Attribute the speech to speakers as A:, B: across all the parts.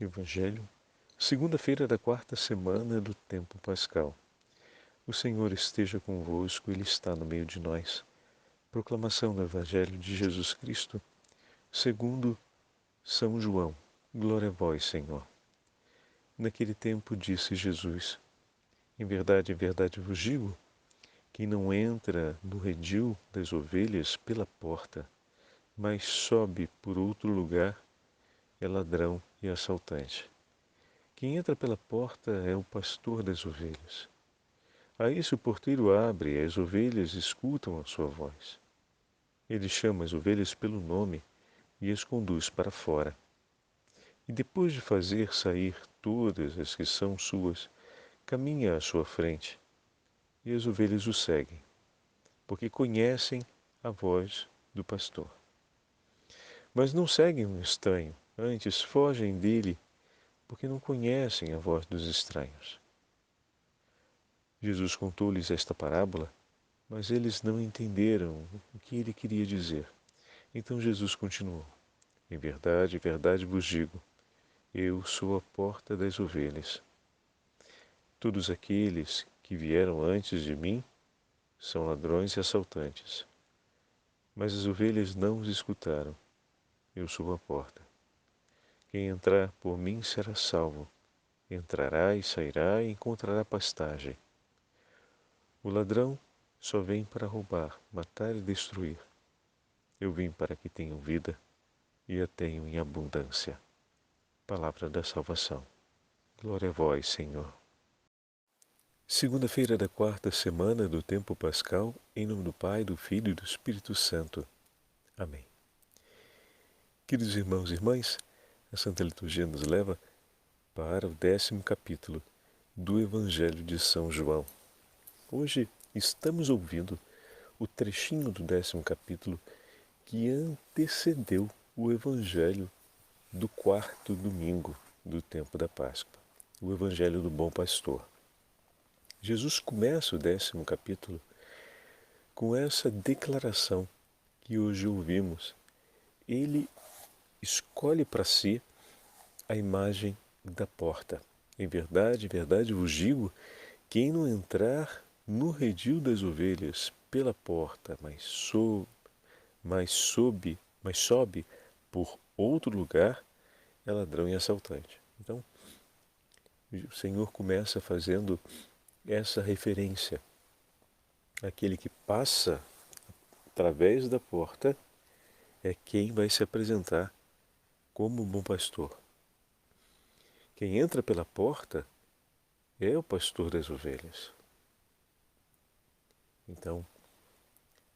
A: Evangelho, segunda-feira da quarta semana do tempo pascal. O Senhor esteja convosco, Ele está no meio de nós. Proclamação do Evangelho de Jesus Cristo, segundo São João. Glória a vós, Senhor. Naquele tempo disse Jesus: em verdade vos digo, quem não entra no redil das ovelhas pela porta, mas sobe por outro lugar, é ladrão e assaltante. Quem entra pela porta é o pastor das ovelhas. A esse o porteiro abre, e as ovelhas escutam a sua voz. Ele chama as ovelhas pelo nome e as conduz para fora. E depois de fazer sair todas as que são suas, caminha à sua frente, e as ovelhas o seguem, porque conhecem a voz do pastor. Mas não seguem um estranho, antes fogem dele, porque não conhecem a voz dos estranhos. Jesus contou-lhes esta parábola, mas eles não entenderam o que ele queria dizer. Então Jesus continuou: em verdade vos digo, eu sou a porta das ovelhas. Todos aqueles que vieram antes de mim são ladrões e assaltantes, mas as ovelhas não os escutaram. Eu sou a porta. Quem entrar por mim será salvo. Entrará e sairá e encontrará pastagem. O ladrão só vem para roubar, matar e destruir. Eu vim para que tenham vida e a tenham em abundância. Palavra da salvação. Glória a vós, Senhor. Segunda-feira da quarta semana do tempo pascal, em nome do Pai, do Filho e do Espírito Santo. Amém. Queridos irmãos e irmãs, a Santa Liturgia nos leva para o 10º capítulo do Evangelho de São João. Hoje estamos ouvindo o trechinho do 10º capítulo que antecedeu o Evangelho do 4º domingo do tempo da Páscoa, o Evangelho do Bom Pastor. Jesus começa o 10º capítulo com essa declaração que hoje ouvimos. Ele escolhe para si a imagem da porta. Em verdade vos digo, quem não entrar no redil das ovelhas pela porta, mas sobe por outro lugar, é ladrão e assaltante. Então, o Senhor começa fazendo essa referência. Aquele que passa através da porta é quem vai se apresentar como bom pastor. Quem entra pela porta é o pastor das ovelhas. Então,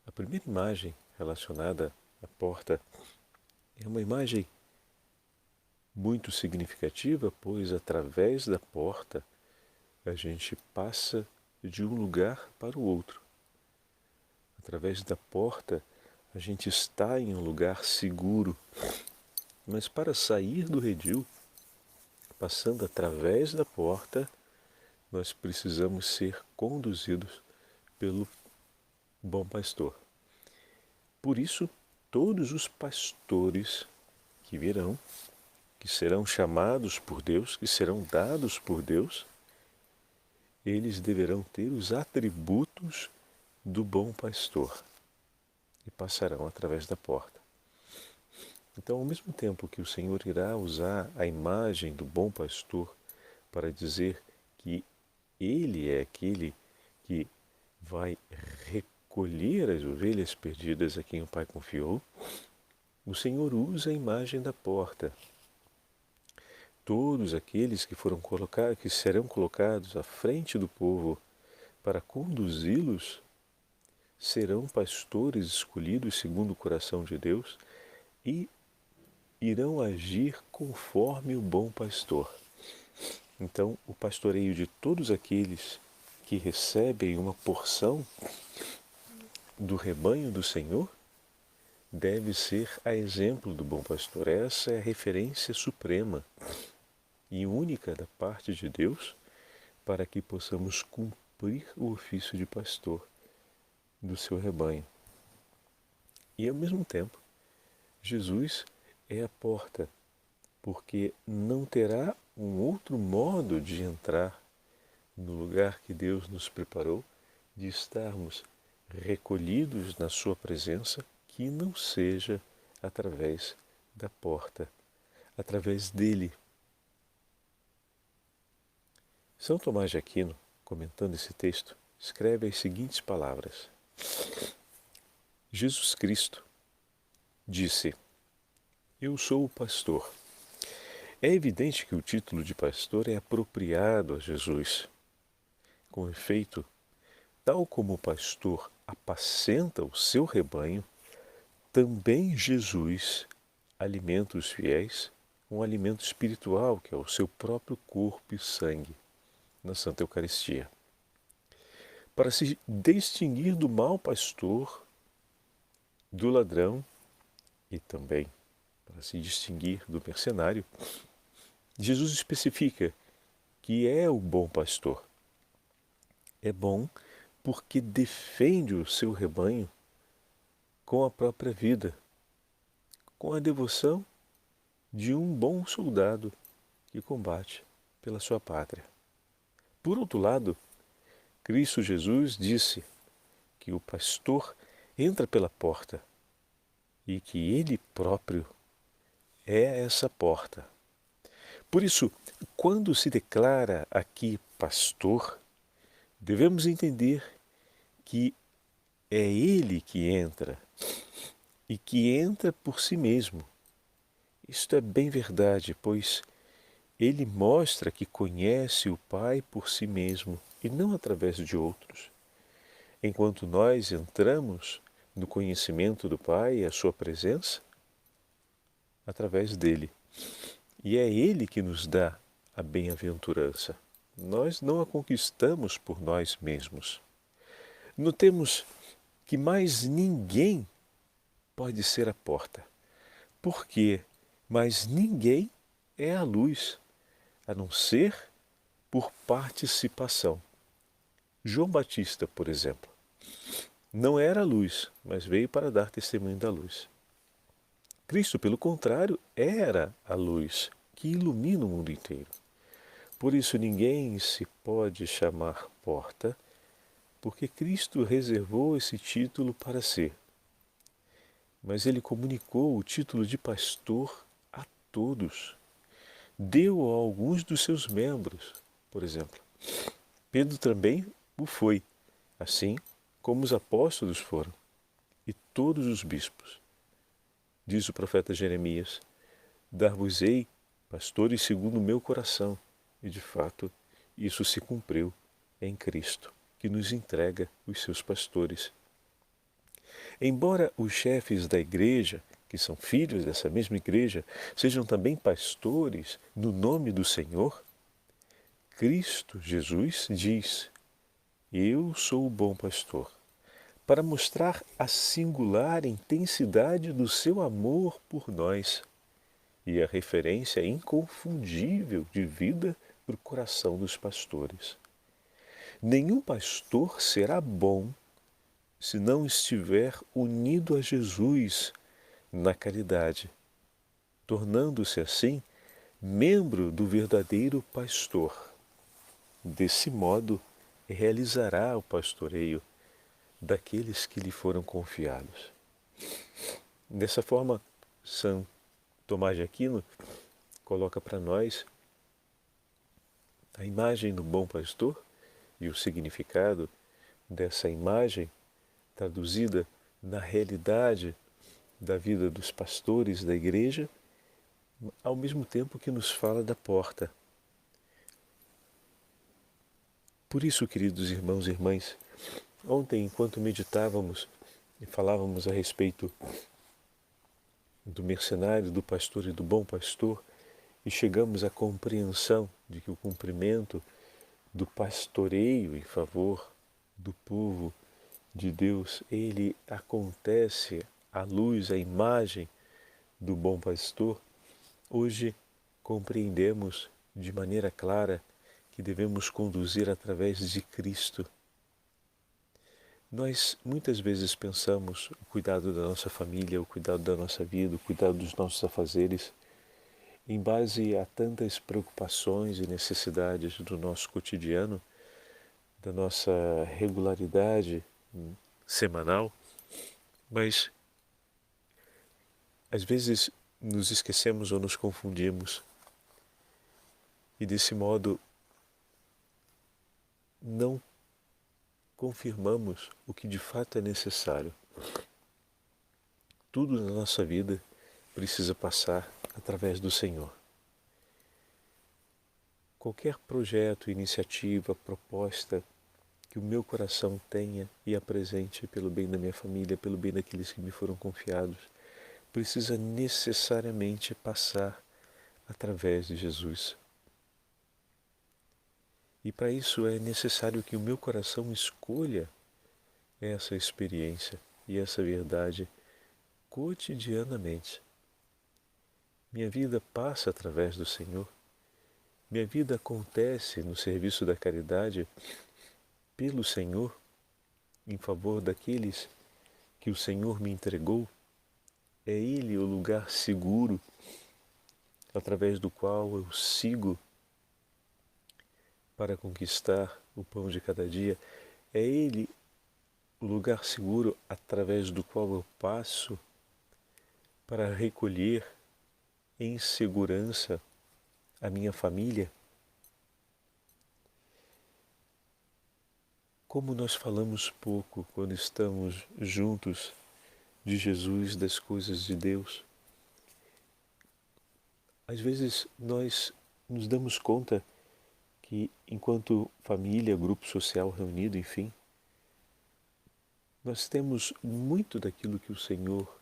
A: a primeira imagem relacionada à porta é uma imagem muito significativa, pois através da porta a gente passa de um lugar para o outro. Através da porta a gente está em um lugar seguro, mas para sair do redil, passando através da porta, nós precisamos ser conduzidos pelo bom pastor. Por isso, todos os pastores que virão, que serão chamados por Deus, que serão dados por Deus, eles deverão ter os atributos do bom pastor e passarão através da porta. Então, ao mesmo tempo que o Senhor irá usar a imagem do bom pastor para dizer que Ele é aquele que vai recolher as ovelhas perdidas a quem o Pai confiou, o Senhor usa a imagem da porta. Todos aqueles que serão colocados à frente do povo para conduzi-los serão pastores escolhidos segundo o coração de Deus e irão agir conforme o bom pastor. Então, o pastoreio de todos aqueles que recebem uma porção do rebanho do Senhor deve ser a exemplo do bom pastor. Essa é a referência suprema e única da parte de Deus para que possamos cumprir o ofício de pastor do seu rebanho. E ao mesmo tempo, Jesus é a porta. porque não terá um outro modo de entrar no lugar que Deus nos preparou, de estarmos recolhidos na sua presença, que não seja através da porta, através dele. São Tomás de Aquino, comentando esse texto, escreve as seguintes palavras: Jesus Cristo disse: Eu sou o pastor. É evidente que o título de pastor é apropriado a Jesus. Com efeito, tal como o pastor apacenta o seu rebanho, também Jesus alimenta os fiéis com um alimento espiritual, que é o seu próprio corpo e sangue, na Santa Eucaristia. Para se distinguir do mau pastor, do ladrão e também para se distinguir do mercenário, Jesus especifica que é o bom pastor. É bom porque defende o seu rebanho com a própria vida, com a devoção de um bom soldado que combate pela sua pátria. Por outro lado, Cristo Jesus disse que o pastor entra pela porta e que ele próprio é essa porta. Por isso, quando se declara aqui pastor, devemos entender que é ele que entra e que entra por si mesmo. Isto é bem verdade, pois ele mostra que conhece o Pai por si mesmo e não através de outros. Enquanto nós entramos no conhecimento do Pai e a sua presença, através dele. E é ele que nos dá a bem-aventurança. Nós não a conquistamos por nós mesmos. Notemos que mais ninguém pode ser a porta. Por quê? Mas ninguém é a luz, a não ser por participação. João Batista, por exemplo, não era a luz, mas veio para dar testemunho da luz. Cristo, pelo contrário, era a luz que ilumina o mundo inteiro. Por isso ninguém se pode chamar porta, porque Cristo reservou esse título para si. Mas ele comunicou o título de pastor a todos. Deu a alguns dos seus membros, por exemplo. Pedro também o foi, assim como os apóstolos foram, e todos os bispos. Diz o profeta Jeremias: Dar-vos-ei pastores segundo o meu coração. E de fato, isso se cumpriu em Cristo, que nos entrega os seus pastores. Embora os chefes da igreja, que são filhos dessa mesma igreja, sejam também pastores no nome do Senhor, Cristo Jesus diz: Eu sou o bom pastor, para mostrar a singular intensidade do seu amor por nós e a referência inconfundível de vida para o coração dos pastores. Nenhum pastor será bom se não estiver unido a Jesus na caridade, tornando-se assim membro do verdadeiro pastor. Desse modo, realizará o pastoreio daqueles que lhe foram confiados. Dessa forma, São Tomás de Aquino coloca para nós a imagem do bom pastor e o significado dessa imagem traduzida na realidade da vida dos pastores da igreja, ao mesmo tempo que nos fala da porta. Por isso, queridos irmãos e irmãs, ontem, enquanto meditávamos e falávamos a respeito do mercenário, do pastor e do bom pastor, e chegamos à compreensão de que o cumprimento do pastoreio em favor do povo de Deus, ele acontece à luz, à imagem do bom pastor. Hoje compreendemos de maneira clara que devemos conduzir através de Cristo. Nós muitas vezes pensamos o cuidado da nossa família, o cuidado da nossa vida, o cuidado dos nossos afazeres, em base a tantas preocupações e necessidades do nosso cotidiano, da nossa regularidade semanal, mas às vezes nos esquecemos ou nos confundimos e desse modo não confirmamos o que de fato é necessário. Tudo na nossa vida precisa passar através do Senhor. Qualquer projeto, iniciativa, proposta que o meu coração tenha e apresente pelo bem da minha família, pelo bem daqueles que me foram confiados, precisa necessariamente passar através de Jesus. E para isso é necessário que o meu coração escolha essa experiência e essa verdade cotidianamente. Minha vida passa através do Senhor. Minha vida acontece no serviço da caridade pelo Senhor, em favor daqueles que o Senhor me entregou. É Ele o lugar seguro através do qual eu sigo para conquistar o pão de cada dia. É Ele o lugar seguro através do qual eu passo para recolher em segurança a minha família. Como nós falamos pouco quando estamos juntos de Jesus, das coisas de Deus. Às vezes nós nos damos conta que, enquanto família, grupo social reunido, enfim, nós temos muito daquilo que o Senhor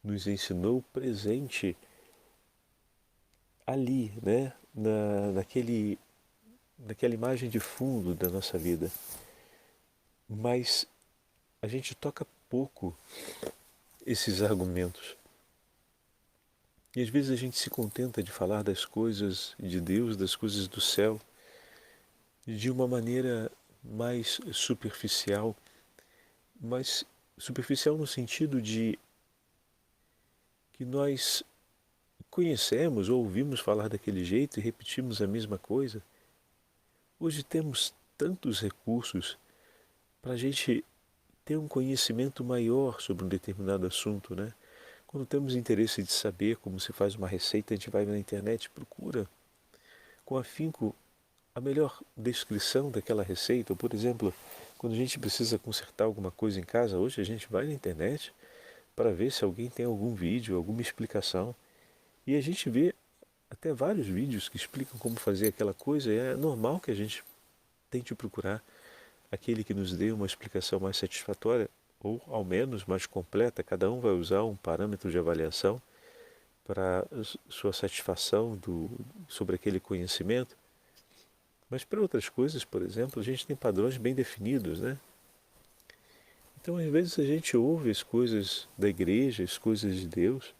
A: nos ensinou presente ali, né? Naquela imagem de fundo da nossa vida. Mas a gente toca pouco esses argumentos. E às vezes a gente se contenta de falar das coisas de Deus, das coisas do céu, de uma maneira mais superficial, mas superficial no sentido de que nós conhecemos ou ouvimos falar daquele jeito e repetimos a mesma coisa. Hoje temos tantos recursos para a gente ter um conhecimento maior sobre um determinado assunto, né? Quando temos interesse de saber como se faz uma receita, a gente vai na internet e procura com afinco a melhor descrição daquela receita. Ou, por exemplo, quando a gente precisa consertar alguma coisa em casa, hoje a gente vai na internet para ver se alguém tem algum vídeo, alguma explicação. E a gente vê até vários vídeos que explicam como fazer aquela coisa, e é normal que a gente tente procurar aquele que nos dê uma explicação mais satisfatória, ou ao menos mais completa. Cada um vai usar um parâmetro de avaliação para sua satisfação sobre aquele conhecimento. Mas para outras coisas, por exemplo, a gente tem padrões bem definidos, né? Então, às vezes, a gente ouve as coisas da igreja, as coisas de Deus,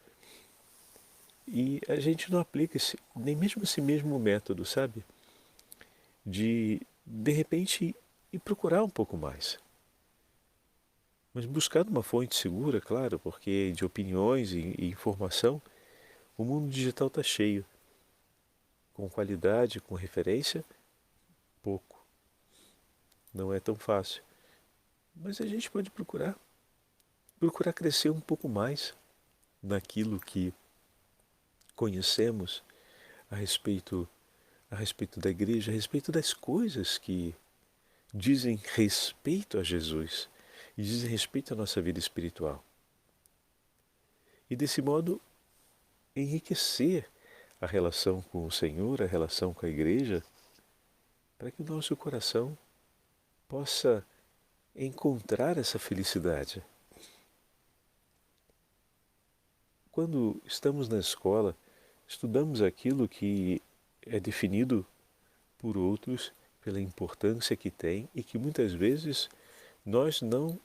A: e a gente não aplica nem mesmo esse mesmo método, sabe? De repente, ir procurar um pouco mais. Mas buscando uma fonte segura, claro, porque de opiniões e informação, o mundo digital está cheio. Com qualidade, com referência, pouco. Não é tão fácil. Mas a gente pode procurar crescer um pouco mais naquilo que conhecemos a respeito, a respeito da igreja, a respeito das coisas que dizem respeito a Jesus e dizem respeito à nossa vida espiritual. E desse modo enriquecer a relação com o Senhor, a relação com a igreja, para que o nosso coração possa encontrar essa felicidade. Quando estamos na escola, estudamos aquilo que é definido por outros, pela importância que tem e que muitas vezes nós não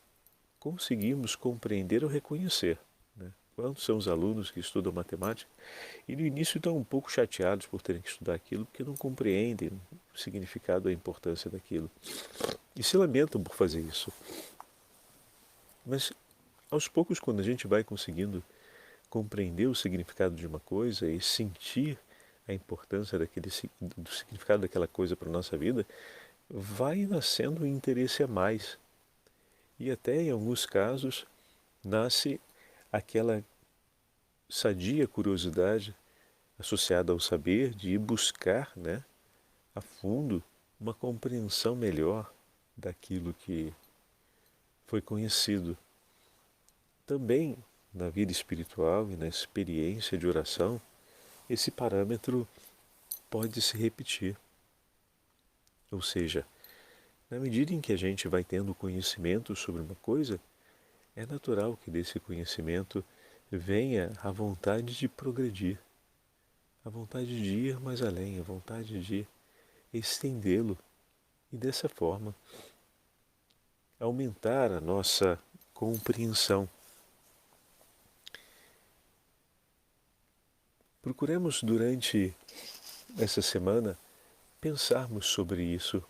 A: conseguimos compreender ou reconhecer, né? Quantos são os alunos que estudam matemática e no início estão um pouco chateados por terem que estudar aquilo porque não compreendem o significado, a importância daquilo. E se lamentam por fazer isso. Mas aos poucos, quando a gente vai conseguindo compreender o significado de uma coisa e sentir a importância do significado daquela coisa para a nossa vida, vai nascendo um interesse a mais. E até em alguns casos nasce aquela sadia curiosidade associada ao saber de ir buscar, né, a fundo uma compreensão melhor daquilo que foi conhecido. Também na vida espiritual e na experiência de oração, esse parâmetro pode se repetir. Ou seja, na medida em que a gente vai tendo conhecimento sobre uma coisa, é natural que desse conhecimento venha a vontade de progredir, a vontade de ir mais além, a vontade de estendê-lo e dessa forma aumentar a nossa compreensão. Procuremos durante essa semana pensarmos sobre isso,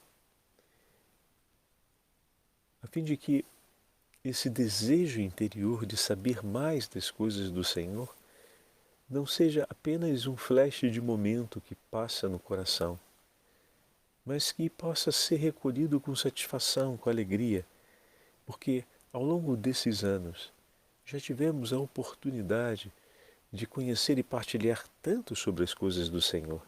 A: a fim de que esse desejo interior de saber mais das coisas do Senhor não seja apenas um flash de momento que passa no coração, mas que possa ser recolhido com satisfação, com alegria, porque ao longo desses anos já tivemos a oportunidade de conhecer e partilhar tanto sobre as coisas do Senhor.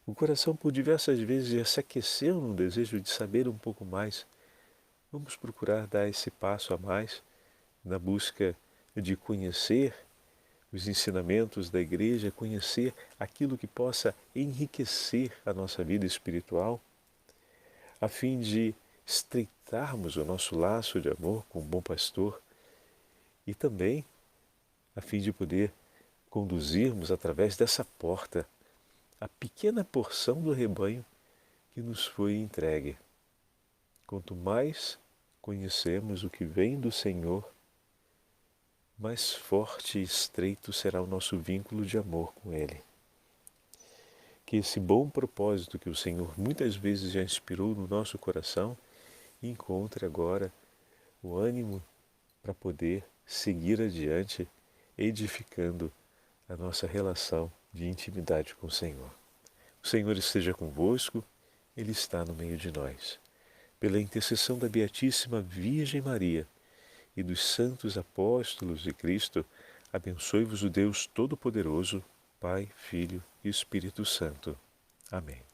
A: O coração por diversas vezes já se aqueceu no desejo de saber um pouco mais. Vamos procurar dar esse passo a mais na busca de conhecer os ensinamentos da igreja, conhecer aquilo que possa enriquecer a nossa vida espiritual, a fim de estreitarmos o nosso laço de amor com o bom pastor e também a fim de poder conduzirmos através dessa porta a pequena porção do rebanho que nos foi entregue. Quanto mais conhecemos o que vem do Senhor, mais forte e estreito será o nosso vínculo de amor com Ele. Que esse bom propósito que o Senhor muitas vezes já inspirou no nosso coração encontre agora o ânimo para poder seguir adiante, edificando a nossa relação de intimidade com o Senhor. O Senhor esteja convosco, Ele está no meio de nós. Pela intercessão da Beatíssima Virgem Maria e dos santos apóstolos de Cristo, abençoe-vos o Deus Todo-Poderoso, Pai, Filho e Espírito Santo. Amém.